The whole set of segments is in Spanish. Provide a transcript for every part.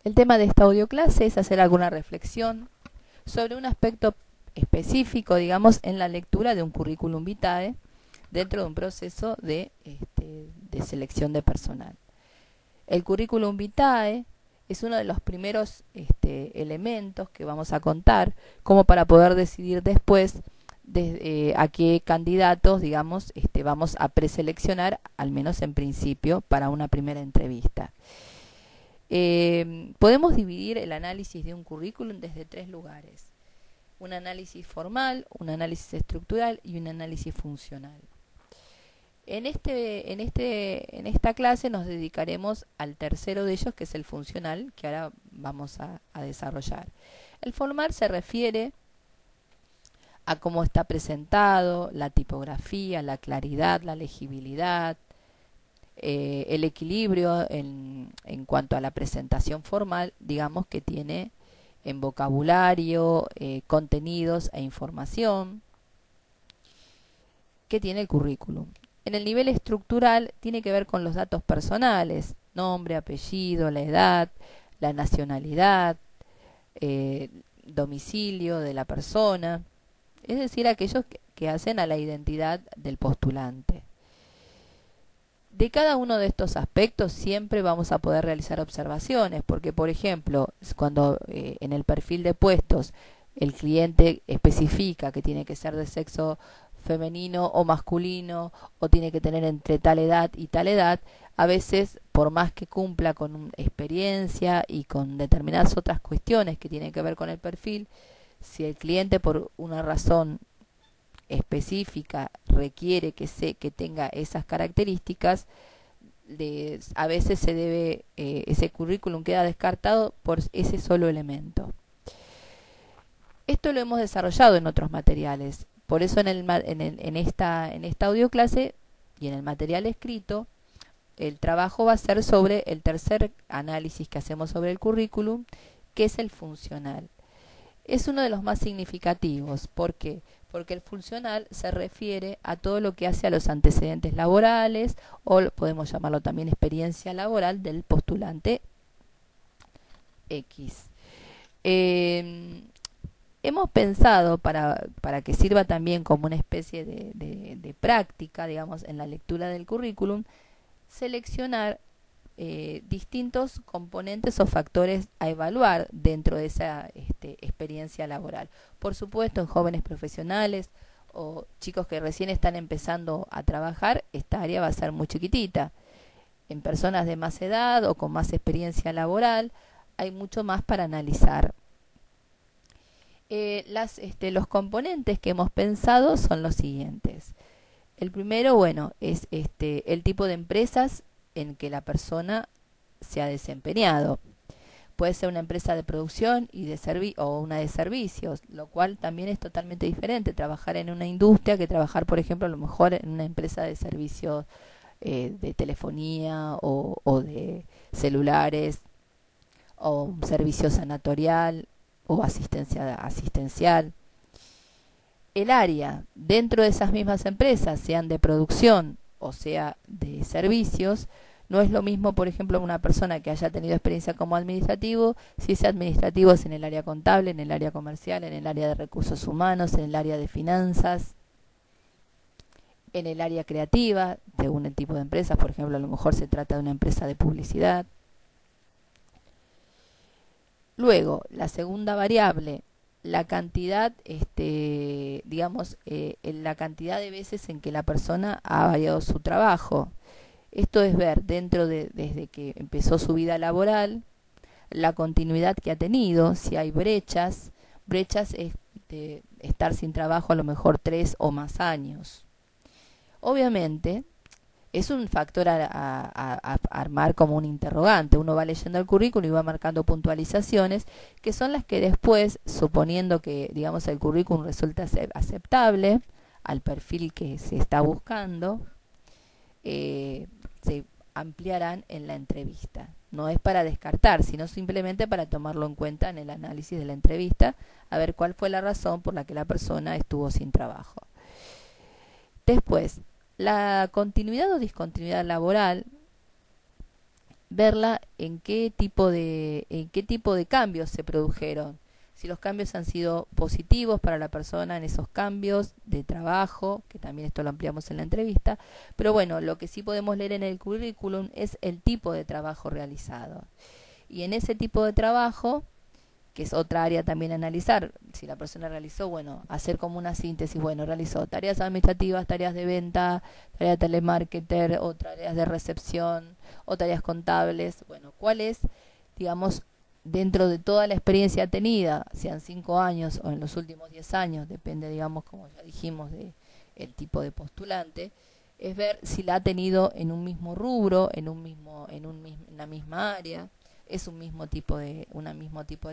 El tema de esta audioclase es hacer alguna reflexión sobre un aspecto específico, digamos, en la lectura de un currículum vitae dentro de un proceso de selección de personal. El currículum vitae es uno de los primeros elementos que vamos a contar como para poder decidir después a qué candidatos, digamos, vamos a preseleccionar, al menos en principio, para una primera entrevista. Podemos dividir el análisis de un currículum desde tres lugares: un análisis formal, un análisis estructural y un análisis funcional. En esta clase nos dedicaremos al tercero de ellos, que es el funcional, que ahora vamos a desarrollar. El formal se refiere a cómo está presentado, la tipografía, la claridad, la legibilidad, el equilibrio en cuanto a la presentación formal, digamos, que tiene en vocabulario, contenidos e información que tiene el currículum. En el nivel estructural tiene que ver con los datos personales: nombre, apellido, la edad, la nacionalidad, domicilio de la persona, es decir, aquellos que hacen a la identidad del postulante. De cada uno de estos aspectos siempre vamos a poder realizar observaciones, porque, por ejemplo, cuando en el perfil de puestos el cliente especifica que tiene que ser de sexo femenino o masculino, o tiene que tener entre tal edad y tal edad, a veces, por más que cumpla con experiencia y con determinadas otras cuestiones que tienen que ver con el perfil, si el cliente por una razón específica requiere que tenga esas características, a veces ese currículum queda descartado por ese solo elemento. Esto lo hemos desarrollado en otros materiales, por eso en esta audioclase y en el material escrito el trabajo va a ser sobre el tercer análisis que hacemos sobre el currículum, que es el funcional. Es uno de los más significativos. ¿Por qué? Porque el funcional se refiere a todo lo que hace a los antecedentes laborales, o podemos llamarlo también experiencia laboral del postulante X. Hemos pensado, para que sirva también como una especie de práctica, digamos, en la lectura del currículum, seleccionar distintos componentes o factores a evaluar dentro de esa experiencia laboral. Por supuesto, en jóvenes profesionales o chicos que recién están empezando a trabajar, esta área va a ser muy chiquitita. En personas de más edad o con más experiencia laboral hay mucho más para analizar. Los componentes que hemos pensado son los siguientes. El primero, bueno, es el tipo de empresas en que la persona se ha desempeñado. Puede ser una empresa de producción o una de servicios, lo cual también es totalmente diferente trabajar en una industria que trabajar, por ejemplo, a lo mejor en una empresa de servicios de telefonía o de celulares, o un servicio sanatorial o asistencial. El área dentro de esas mismas empresas, sean de producción o sea de servicios, no es lo mismo, por ejemplo, una persona que haya tenido experiencia como administrativo, si ese administrativo es en el área contable, en el área comercial, en el área de recursos humanos, en el área de finanzas, en el área creativa, según el tipo de empresas. Por ejemplo, a lo mejor se trata de una empresa de publicidad. Luego, la segunda variable, la cantidad, la cantidad de veces en que la persona ha variado su trabajo. Esto es ver desde que empezó su vida laboral, la continuidad que ha tenido, si hay brechas. Brechas es de estar sin trabajo a lo mejor 3 o más años. Obviamente, es un factor a armar como un interrogante. Uno va leyendo el currículum y va marcando puntualizaciones, que son las que después, suponiendo que, digamos, el currículum resulta ser aceptable al perfil que se está buscando, se ampliarán en la entrevista. No es para descartar, sino simplemente para tomarlo en cuenta en el análisis de la entrevista, a ver cuál fue la razón por la que la persona estuvo sin trabajo. Después, la continuidad o discontinuidad laboral verla en qué tipo de cambios se produjeron. Si los cambios han sido positivos para la persona en esos cambios de trabajo, que también esto lo ampliamos en la entrevista, pero bueno, lo que sí podemos leer en el currículum es el tipo de trabajo realizado. Y en ese tipo de trabajo, que es otra área también a analizar, si la persona realizó, bueno, hacer como una síntesis, bueno, realizó tareas administrativas, tareas de venta, tareas de telemarketer, o tareas de recepción, o tareas contables, bueno, ¿cuál es, digamos, dentro de toda la experiencia tenida, sean 5 años o en los últimos 10 años, depende, digamos, como ya dijimos, de el tipo de postulante, es ver si la ha tenido en un mismo rubro, en la misma área, es un mismo tipo de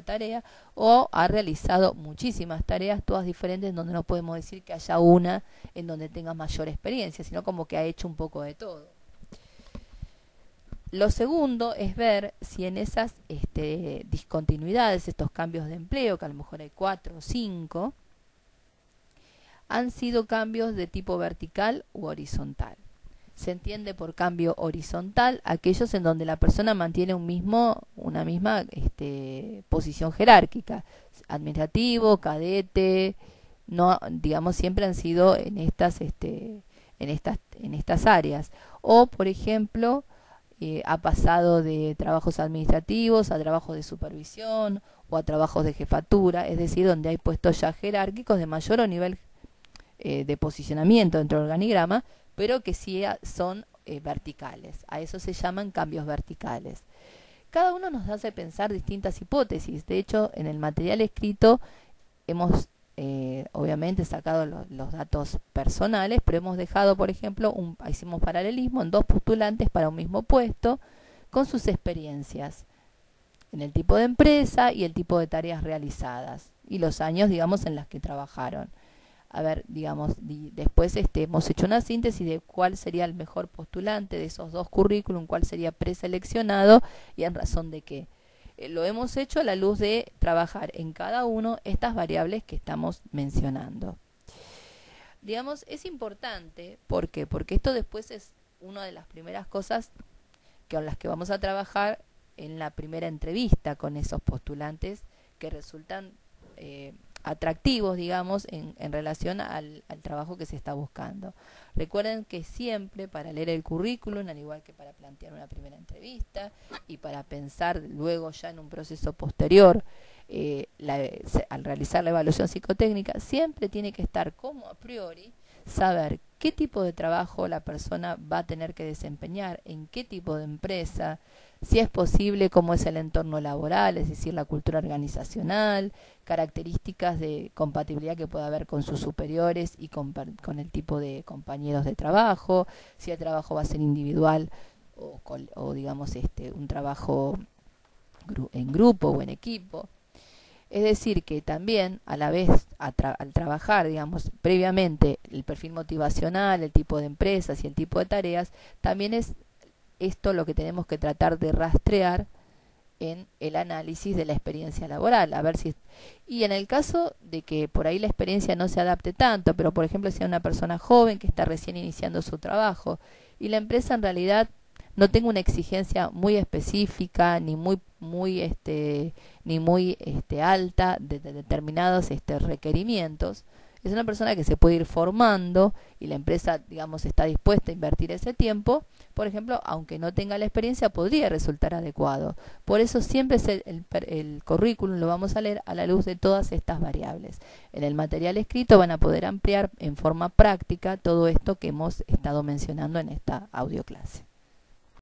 tarea, o ha realizado muchísimas tareas, todas diferentes, donde no podemos decir que haya una en donde tenga mayor experiencia, sino como que ha hecho un poco de todo. Lo segundo es ver si en esas discontinuidades, estos cambios de empleo, que a lo mejor hay 4 o 5, han sido cambios de tipo vertical u horizontal. Se entiende por cambio horizontal aquellos en donde la persona mantiene una misma posición jerárquica, administrativo, cadete, no, digamos, siempre han sido en estas áreas. O, por ejemplo, ha pasado de trabajos administrativos a trabajos de supervisión o a trabajos de jefatura, es decir, donde hay puestos ya jerárquicos de mayor o nivel de posicionamiento dentro del organigrama, pero que sí son verticales. A eso se llaman cambios verticales. Cada uno nos hace pensar distintas hipótesis. De hecho, en el material escrito hemos obviamente sacado los datos personales, pero hemos dejado, por ejemplo, hicimos paralelismo en 2 postulantes para un mismo puesto con sus experiencias en el tipo de empresa y el tipo de tareas realizadas y los años, digamos, en las que trabajaron. A ver, digamos, después hemos hecho una síntesis de cuál sería el mejor postulante de esos 2 currículum, cuál sería preseleccionado y en razón de qué. Lo hemos hecho a la luz de trabajar en cada uno estas variables que estamos mencionando. Digamos, es importante, ¿por qué? Porque esto después es una de las primeras cosas con las que vamos a trabajar en la primera entrevista con esos postulantes que resultan atractivos, digamos, en relación al trabajo que se está buscando. Recuerden que siempre para leer el currículum, al igual que para plantear una primera entrevista y para pensar luego ya en un proceso posterior, al realizar la evaluación psicotécnica, siempre tiene que estar como a priori saber qué tipo de trabajo la persona va a tener que desempeñar, en qué tipo de empresa, si es posible, cómo es el entorno laboral, es decir, la cultura organizacional, características de compatibilidad que pueda haber con sus superiores y con el tipo de compañeros de trabajo, si el trabajo va a ser individual o digamos, un trabajo en grupo o en equipo. Es decir, que también a la vez al trabajar, digamos, previamente el perfil motivacional, el tipo de empresas y el tipo de tareas, también es esto lo que tenemos que tratar de rastrear en el análisis de la experiencia laboral, a ver si y en el caso de que por ahí la experiencia no se adapte tanto, pero por ejemplo si es una persona joven que está recién iniciando su trabajo y la empresa en realidad no tenga una exigencia muy específica ni muy alta de determinados requerimientos, es una persona que se puede ir formando y la empresa, digamos, está dispuesta a invertir ese tiempo, por ejemplo, aunque no tenga la experiencia, podría resultar adecuado. Por eso siempre el currículum lo vamos a leer a la luz de todas estas variables. En el material escrito van a poder ampliar en forma práctica todo esto que hemos estado mencionando en esta audioclase.